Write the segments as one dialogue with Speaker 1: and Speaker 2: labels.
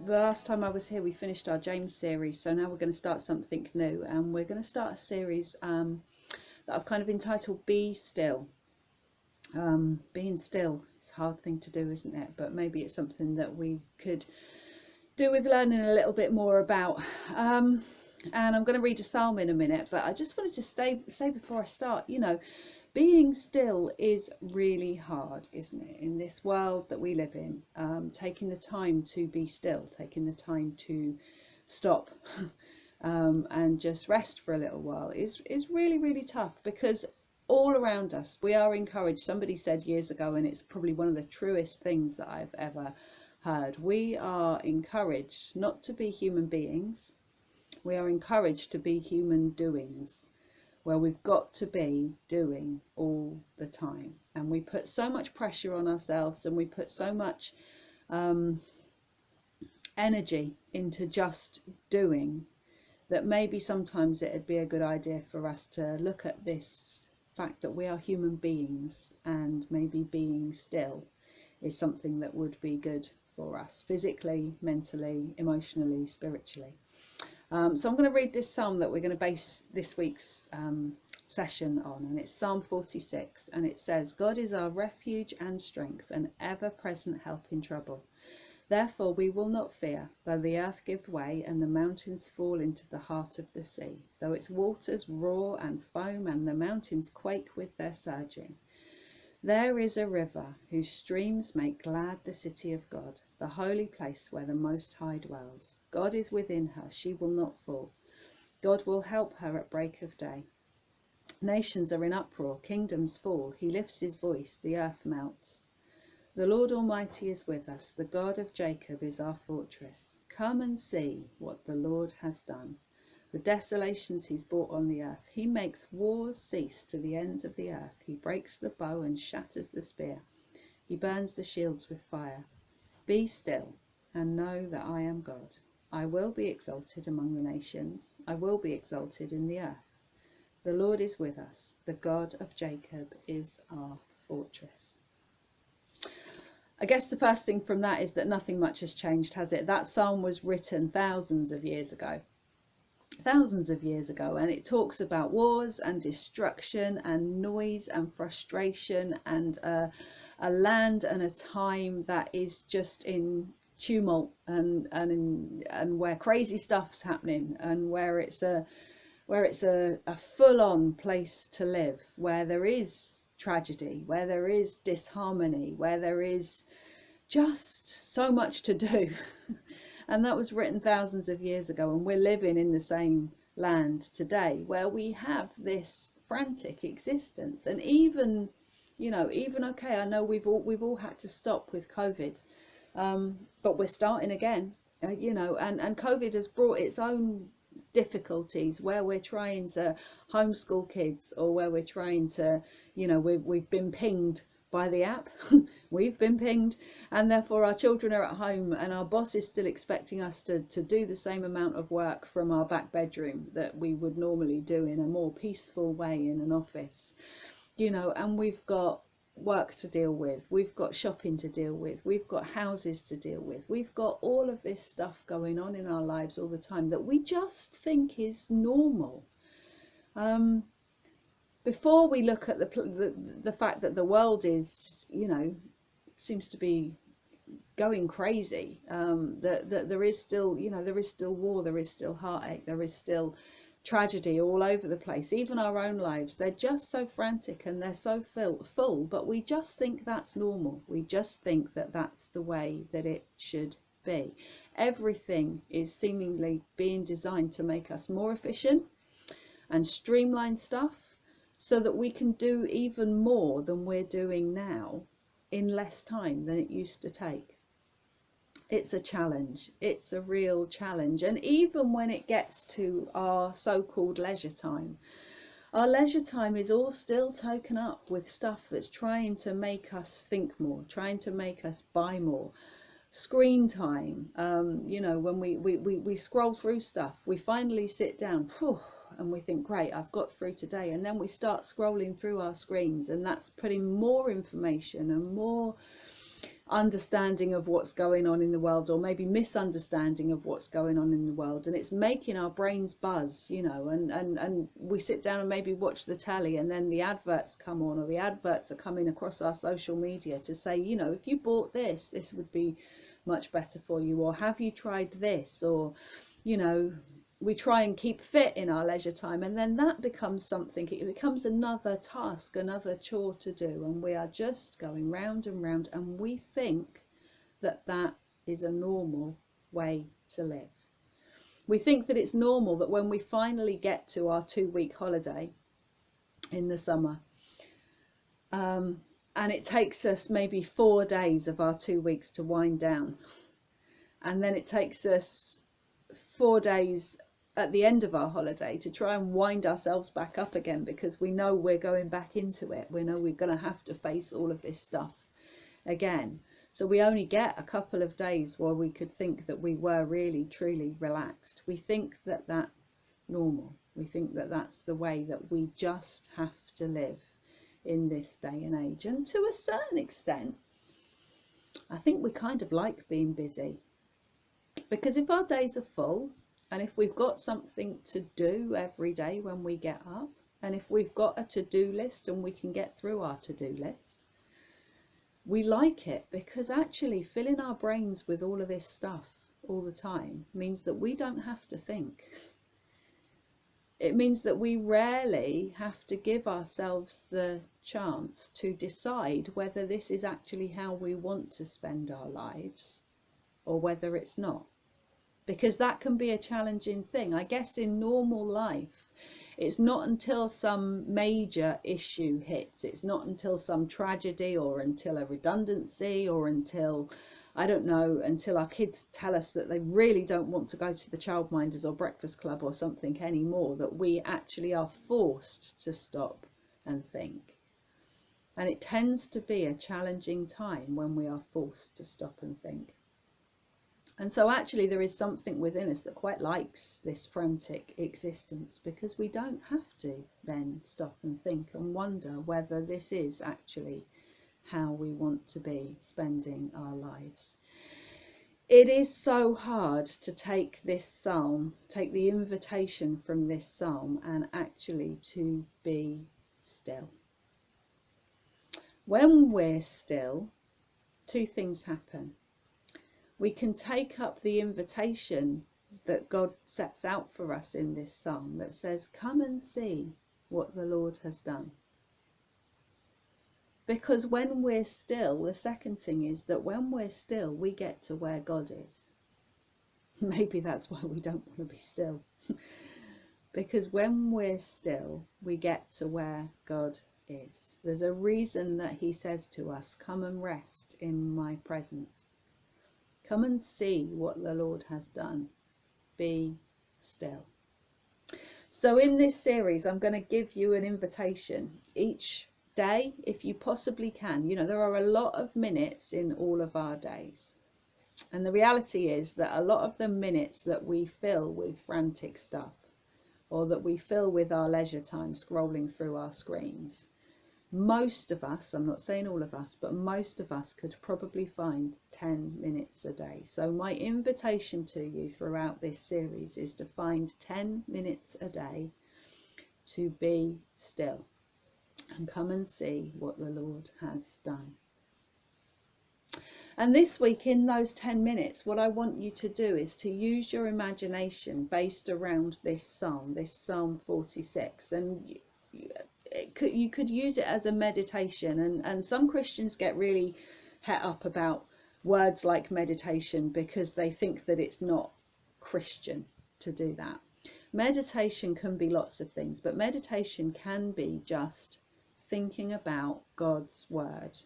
Speaker 1: the last time I was here, we finished our James series, so now we're going to start something new, and we're going to start a series that I've kind of entitled Be Still. Being still is a hard thing to do, isn't it? But maybe it's something that we could do with learning a little bit more about. And I'm going to read a psalm in a minute, but I just wanted to say before I start, being still is really hard, isn't it? In this world that we live in, taking the time to be still, taking the time to stop and just rest for a little while is really, really tough, because all around us we are encouraged. Somebody said years ago, and it's probably one of the truest things that I've ever heard, we are encouraged not to be human beings, we are encouraged to be human doings, where we've got to be doing all the time. And we put so much pressure on ourselves, and we put so much energy into just doing, that maybe sometimes it'd be a good idea for us to look at this fact that we are human beings, and maybe being still is something that would be good for us physically, mentally, emotionally, spiritually. So I'm going to read this psalm that we're going to base this week's session on, and it's Psalm 46, and it says, God is our refuge and strength, an ever-present help in trouble. Therefore we will not fear, though the earth give way and the mountains fall into the heart of the sea, though its waters roar and foam and the mountains quake with their surging. There is a river whose streams make glad the city of God, the holy place where the Most High dwells. God is within her, she will not fall. God will help her at break of day. Nations are in uproar, kingdoms fall. He lifts his voice, the earth melts. The Lord Almighty is with us, the God of Jacob is our fortress. Come and see what the Lord has done, the desolations he's brought on the earth. He makes wars cease to the ends of the earth. He breaks the bow and shatters the spear. He burns the shields with fire. Be still and know that I am God. I will be exalted among the nations. I will be exalted in the earth. The Lord is with us. The God of Jacob is our fortress. I guess the first thing from that is that nothing much has changed, has it? That psalm was written thousands of years ago, and it talks about wars and destruction and noise and frustration and a land and a time that is just in tumult and where crazy stuff's happening, and where it's a full-on place to live, where there is tragedy, where there is disharmony, where there is just so much to do. And that was written thousands of years ago, and we're living in the same land today, where we have this frantic existence. And even okay, I know we've all had to stop with COVID, but we're starting again, and COVID has brought its own difficulties, where we're trying to homeschool kids, or where we're trying to, we've been pinged by the app. We've been pinged, and therefore our children are at home, and our boss is still expecting us to do the same amount of work from our back bedroom that we would normally do in a more peaceful way in an office, and we've got work to deal with, we've got shopping to deal with, we've got houses to deal with, we've got all of this stuff going on in our lives all the time that we just think is normal. Before we look at the fact that the world is, seems to be going crazy, that there is still, there is still war, there is still heartache, there is still tragedy all over the place. Even our own lives, they're just so frantic and they're so full, but we just think that's normal. We just think that that's the way that it should be. Everything is seemingly being designed to make us more efficient and streamline stuff, so that we can do even more than we're doing now in less time than it used to take. It's a challenge. It's a real challenge. And even when it gets to our so-called leisure time, our leisure time is all still taken up with stuff that's trying to make us think more, trying to make us buy more. Screen time, when we scroll through stuff, we finally sit down, and we think, great, I've got through today, and then we start scrolling through our screens, and that's putting more information and more understanding of what's going on in the world, or maybe misunderstanding of what's going on in the world, and it's making our brains buzz, you know, and we sit down and maybe watch the telly, and then the adverts come on, or the adverts are coming across our social media to say, you know, if you bought this, this would be much better for you, or have you tried this, or, you know, we try and keep fit in our leisure time, and then that becomes something, it becomes another task, another chore to do, and we are just going round and round, and we think that that is a normal way to live. We think that it's normal that when we finally get to our 2-week holiday in the summer, and it takes us maybe 4 days of our 2 weeks to wind down, and then it takes us 4 days at the end of our holiday to try and wind ourselves back up again, because we know we're going back into it. We know we're going to have to face all of this stuff again. So we only get a couple of days where we could think that we were really, truly relaxed. We think that that's normal. We think that that's the way that we just have to live in this day and age. And to a certain extent, I think we kind of like being busy. Because if our days are full, and if we've got something to do every day when we get up, and if we've got a to-do list and we can get through our to-do list, we like it, because actually filling our brains with all of this stuff all the time means that we don't have to think. It means that we rarely have to give ourselves the chance to decide whether this is actually how we want to spend our lives or whether it's not. Because that can be a challenging thing. I guess in normal life, it's not until some major issue hits, it's not until some tragedy or until a redundancy or until, I don't know, until our kids tell us that they really don't want to go to the childminders or breakfast club or something anymore, that we actually are forced to stop and think. And it tends to be a challenging time when we are forced to stop and think. And so actually there is something within us that quite likes this frantic existence, because we don't have to then stop and think and wonder whether this is actually how we want to be spending our lives. It is so hard to take this psalm, take the invitation from this psalm, and actually to be still. When we're still, 2 things happen. We can take up the invitation that God sets out for us in this psalm that says, come and see what the Lord has done. Because when we're still, the second thing is that when we're still, we get to where God is. Maybe that's why we don't want to be still. Because when we're still, we get to where God is. There's a reason that he says to us, come and rest in my presence. Come and see what the Lord has done. Be still. So in this series, I'm going to give you an invitation each day, if you possibly can. You know, there are a lot of minutes in all of our days. And the reality is that a lot of the minutes that we fill with frantic stuff, or that we fill with our leisure time scrolling through our screens, most of us, I'm not saying all of us, but most of us could probably find 10 minutes a day. So my invitation to you throughout this series is to find 10 minutes a day to be still and come and see what the Lord has done. And this week, in those 10 minutes, what I want you to do is to use your imagination based around this Psalm 46. And you could use it as a meditation, and some Christians get really het up about words like meditation because they think that it's not Christian to do that. Meditation can be lots of things, but meditation can be just thinking about God's word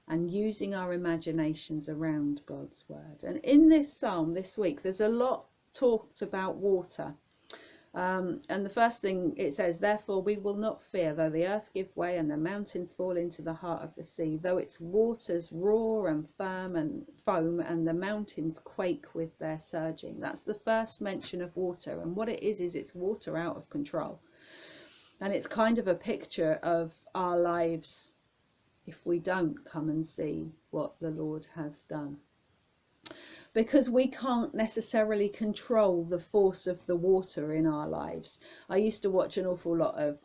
Speaker 1: and using our imaginations around God's word. And in this psalm this week, there's a lot talked about water. And the first thing it says, therefore we will not fear, though the earth give way and the mountains fall into the heart of the sea, though its waters roar and foam and the mountains quake with their surging. That's the first mention of water. And what it is it's water out of control. And it's kind of a picture of our lives if we don't come and see what the Lord has done. Because we can't necessarily control the force of the water in our lives. I used to watch an awful lot of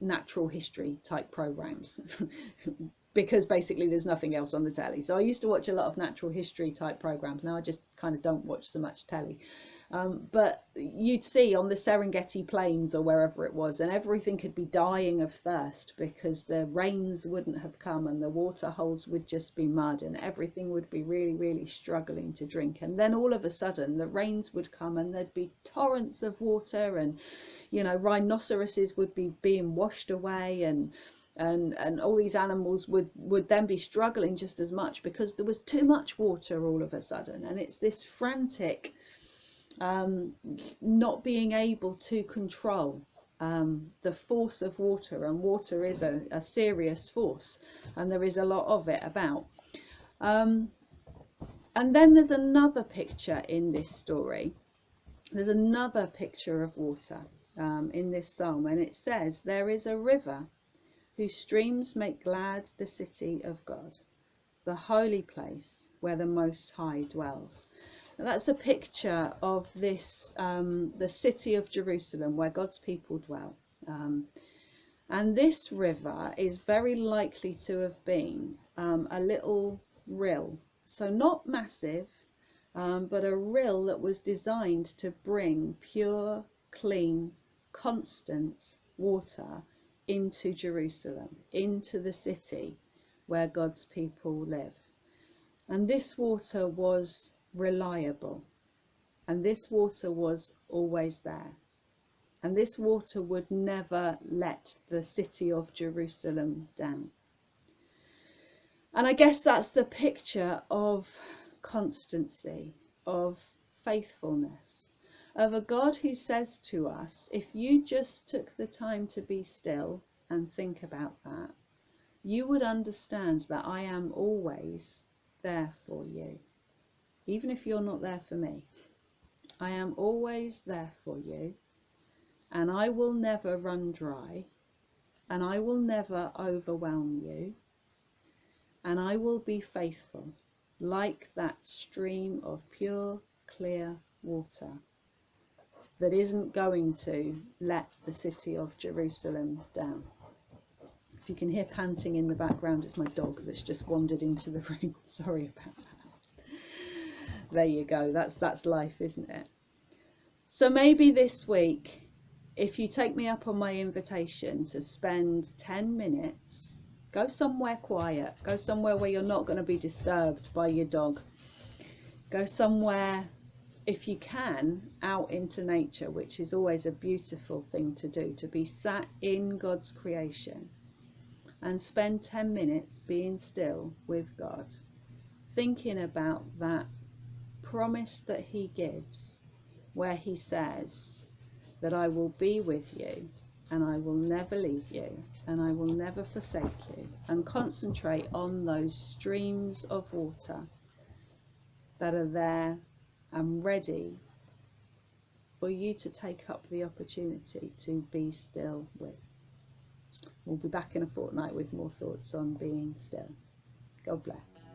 Speaker 1: natural history type programs because basically there's nothing else on the telly. So I used to watch a lot of natural history type programs. Now I just kind of don't watch so much telly. But you'd see on the Serengeti plains or wherever it was, and everything could be dying of thirst because the rains wouldn't have come and the water holes would just be mud and everything would be really, really struggling to drink. And then all of a sudden the rains would come and there'd be torrents of water, and, you know, rhinoceroses would be being washed away, and all these animals would then be struggling just as much because there was too much water all of a sudden. And it's this frantic not being able to control the force of water, and water is a serious force, and there is a lot of it about. And then there's another picture in this story. There's another picture of water in this psalm, and it says, "There is a river whose streams make glad the city of God, the holy place where the Most High dwells." And that's a picture of this, the city of Jerusalem, where God's people dwell. And this river is very likely to have been a little rill. So not massive, but a rill that was designed to bring pure, clean, constant water into Jerusalem, into the city where God's people live. And this water was reliable, and this water was always there, and this water would never let the city of Jerusalem down. And I guess that's the picture of constancy, of faithfulness, of a God who says to us, if you just took the time to be still and think about that, you would understand that I am always there for you. Even if you're not there for me, I am always there for you, and I will never run dry, and I will never overwhelm you, and I will be faithful like that stream of pure, clear water that isn't going to let the city of Jerusalem down. If you can hear panting in the background, it's my dog that's just wandered into the room. Sorry about that. There you go. That's life, isn't it? So maybe this week, if you take me up on my invitation to spend 10 minutes, go somewhere quiet, go somewhere where you're not going to be disturbed by your dog. Go somewhere, if you can, out into nature, which is always a beautiful thing to do, to be sat in God's creation and spend 10 minutes being still with God, thinking about that promise that he gives, where he says that I will be with you and I will never leave you and I will never forsake you, and concentrate on those streams of water that are there and ready for you to take up the opportunity to be still with. We'll be back in a fortnight with more thoughts on being still. God bless.